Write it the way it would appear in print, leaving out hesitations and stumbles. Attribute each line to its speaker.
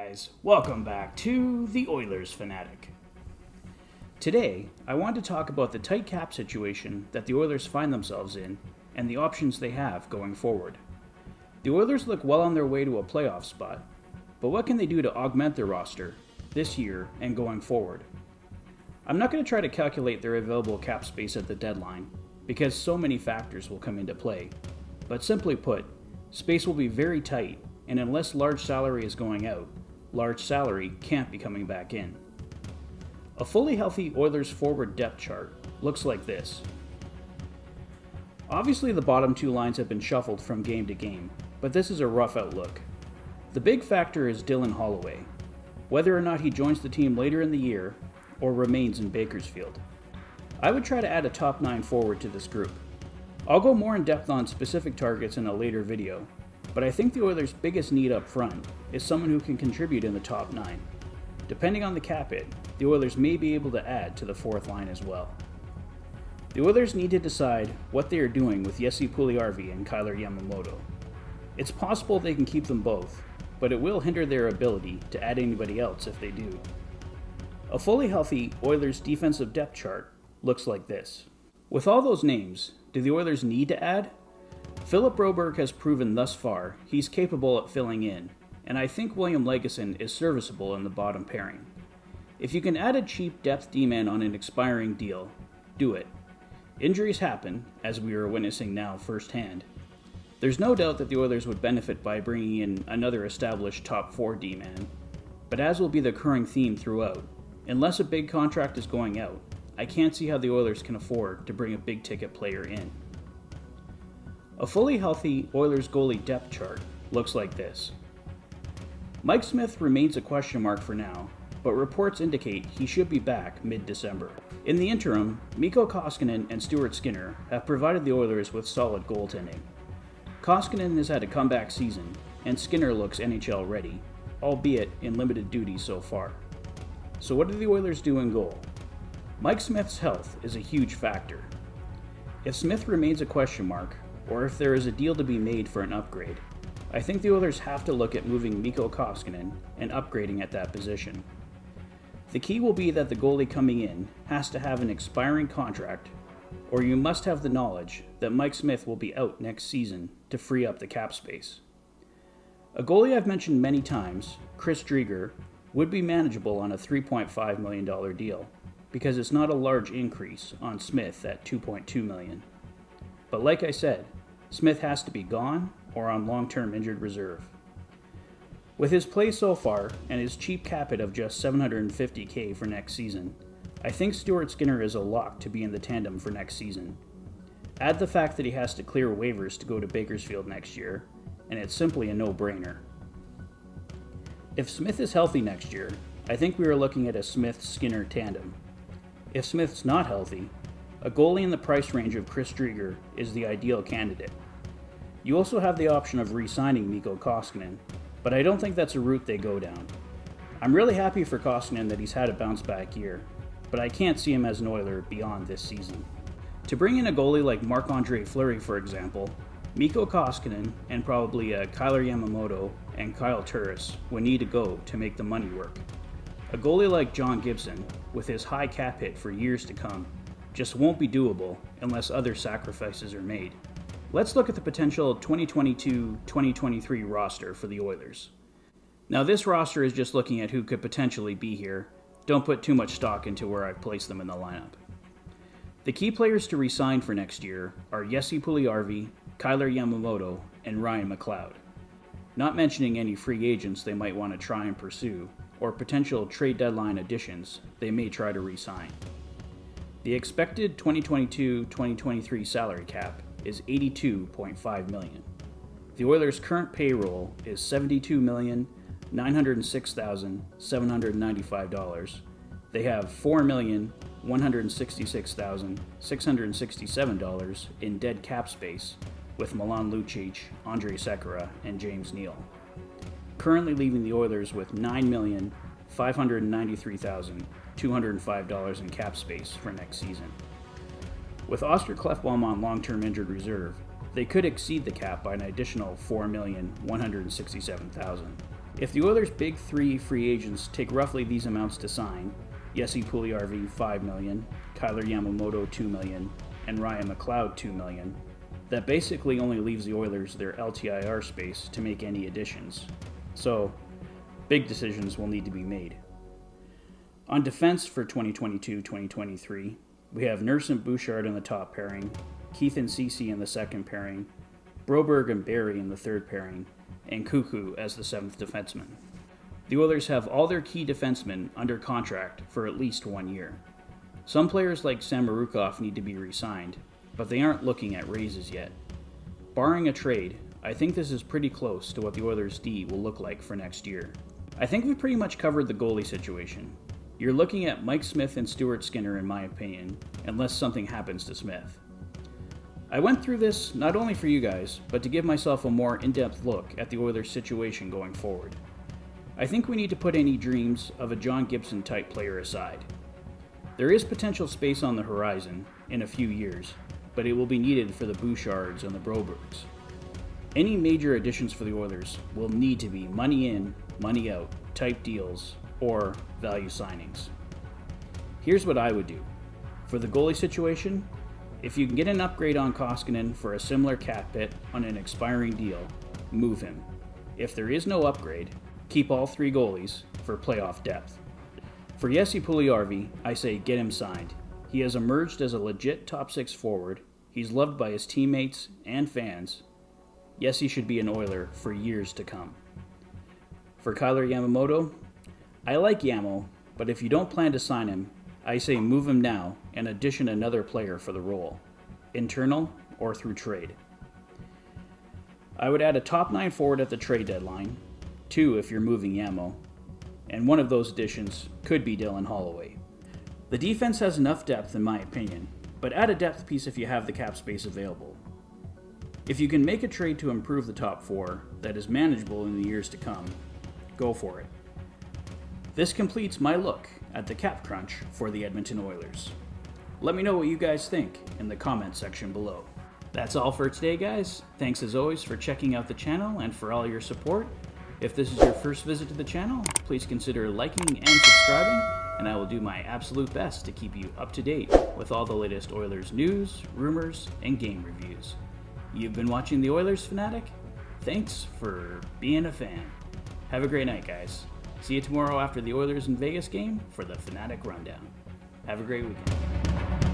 Speaker 1: guys, welcome back to the Oilers Fanatic. Today, I want to talk about the tight cap situation that the Oilers find themselves in and the options they have going forward. The Oilers look well on their way to a playoff spot, but what can they do to augment their roster this year and going forward? I'm not going to try to calculate their available cap space at the deadline because so many factors will come into play, but simply put, space will be very tight, and unless large salary is going out, large salary can't be coming back in. A fully healthy Oilers forward depth chart looks like this. Obviously the bottom two lines have been shuffled from game to game, but this is a rough outlook. The big factor is Dylan Holloway, whether or not he joins the team later in the year or remains in Bakersfield. I would try to add a top 9 forward to this group. I'll go more in depth on specific targets in a later video, but I think the Oilers' biggest need up front is someone who can contribute in the top 9. Depending on the cap hit, the Oilers may be able to add to the fourth line as well. The Oilers need to decide what they are doing with Jesse Puljujärvi and Kailer Yamamoto. It's possible they can keep them both, but it will hinder their ability to add anybody else if they do. A fully healthy Oilers defensive depth chart looks like this. With all those names, do the Oilers need to add? Philip Broberg has proven thus far he's capable at filling in, and I think William Lagesson is serviceable in the bottom pairing. If you can add a cheap depth D-man on an expiring deal, do it. Injuries happen, as we are witnessing now firsthand. There's no doubt that the Oilers would benefit by bringing in another established top 4 D-man, but as will be the recurring theme throughout, unless a big contract is going out, I can't see how the Oilers can afford to bring a big ticket player in. A fully healthy Oilers goalie depth chart looks like this. Mike Smith remains a question mark for now, but reports indicate he should be back mid-December. In the interim, Mikko Koskinen and Stuart Skinner have provided the Oilers with solid goaltending. Koskinen has had a comeback season, and Skinner looks NHL ready, albeit in limited duty so far. So what do the Oilers do in goal? Mike Smith's health is a huge factor. If Smith remains a question mark, or if there is a deal to be made for an upgrade, I think the Oilers have to look at moving Mikko Koskinen and upgrading at that position. The key will be that the goalie coming in has to have an expiring contract, or you must have the knowledge that Mike Smith will be out next season to free up the cap space. A goalie I've mentioned many times, Chris Driedger, would be manageable on a $3.5 million deal, because it's not a large increase on Smith at $2.2 million. But like I said, Smith has to be gone or on long-term injured reserve. With his play so far and his cheap cap hit of just $750K for next season, I think Stuart Skinner is a lock to be in the tandem for next season. Add the fact that he has to clear waivers to go to Bakersfield next year, and it's simply a no-brainer. If Smith is healthy next year, I think we are looking at a Smith-Skinner tandem. If Smith's not healthy, a goalie in the price range of Chris Driedger is the ideal candidate. You also have the option of re-signing Mikko Koskinen, but I don't think that's a route they go down. I'm really happy for Koskinen that he's had a bounce-back year, but I can't see him as an Oiler beyond this season. To bring in a goalie like Marc-Andre Fleury, for example, Mikko Koskinen and probably Kailer Yamamoto and Kyle Turris would need to go to make the money work. A goalie like John Gibson, with his high cap hit for years to come, just won't be doable unless other sacrifices are made. Let's look at the potential 2022-2023 roster for the Oilers. Now this roster is just looking at who could potentially be here. Don't put too much stock into where I've placed them in the lineup. The key players to re-sign for next year are Jesse Puljujärvi, Kailer Yamamoto, and Ryan McLeod. Not mentioning any free agents they might want to try and pursue, or potential trade deadline additions they may try to re-sign. The expected 2022-2023 salary cap is $82.5 million. The Oilers' current payroll is $72,906,795. They have $4,166,667 in dead cap space with Milan Lucic, Andrej Sekera, and James Neal. Currently leaving the Oilers with $9,593,205 in cap space for next season. With Oscar Klefbom on long-term injured reserve, they could exceed the cap by an additional $4,167,000. If the Oilers' big three free agents take roughly these amounts to sign, Jesse Puljujarvi $5 million, Kailer Yamamoto $2 million, and Ryan McLeod $2 million, that basically only leaves the Oilers their LTIR space to make any additions. So, big decisions will need to be made. On defense for 2022-2023, we have Nurse and Bouchard in the top pairing, Keith and Ceci in the second pairing, Broberg and Barry in the third pairing, and Cuckoo as the seventh defenseman. The Oilers have all their key defensemen under contract for at least 1 year. Some players like Samorukov need to be re-signed, but they aren't looking at raises yet. Barring a trade, I think this is pretty close to what the Oilers' D will look like for next year. I think we pretty much covered the goalie situation. You're looking at Mike Smith and Stuart Skinner in my opinion, unless something happens to Smith. I went through this not only for you guys, but to give myself a more in-depth look at the Oilers' situation going forward. I think we need to put any dreams of a John Gibson type player aside. There is potential space on the horizon in a few years, but it will be needed for the Bouchards and the Brobergs. Any major additions for the Oilers will need to be money in, money out type deals or value signings. Here's what I would do. For the goalie situation, if you can get an upgrade on Koskinen for a similar cap hit on an expiring deal, move him. If there is no upgrade, keep all three goalies for playoff depth. For Jesse Puljujarvi, I say get him signed. He has emerged as a legit top six forward. He's loved by his teammates and fans. Jesse should be an Oiler for years to come. For Kailer Yamamoto, I like Yamo, but if you don't plan to sign him, I say move him now and audition another player for the role, internal or through trade. I would add a top 9 forward at the trade deadline, 2 if you're moving Yamo, and one of those additions could be Dylan Holloway. The defense has enough depth in my opinion, but add a depth piece if you have the cap space available. If you can make a trade to improve the top 4 that is manageable in the years to come, go for it. This completes my look at the cap crunch for the Edmonton Oilers. Let me know what you guys think in the comment section below. That's all for today, guys. Thanks as always for checking out the channel and for all your support. If this is your first visit to the channel, please consider liking and subscribing, and I will do my absolute best to keep you up to date with all the latest Oilers news, rumors, and game reviews. You've been watching the Oilers Fanatic. Thanks for being a fan. Have a great night, guys. See you tomorrow after the Oilers in Vegas game for the Fanatic Rundown. Have a great weekend.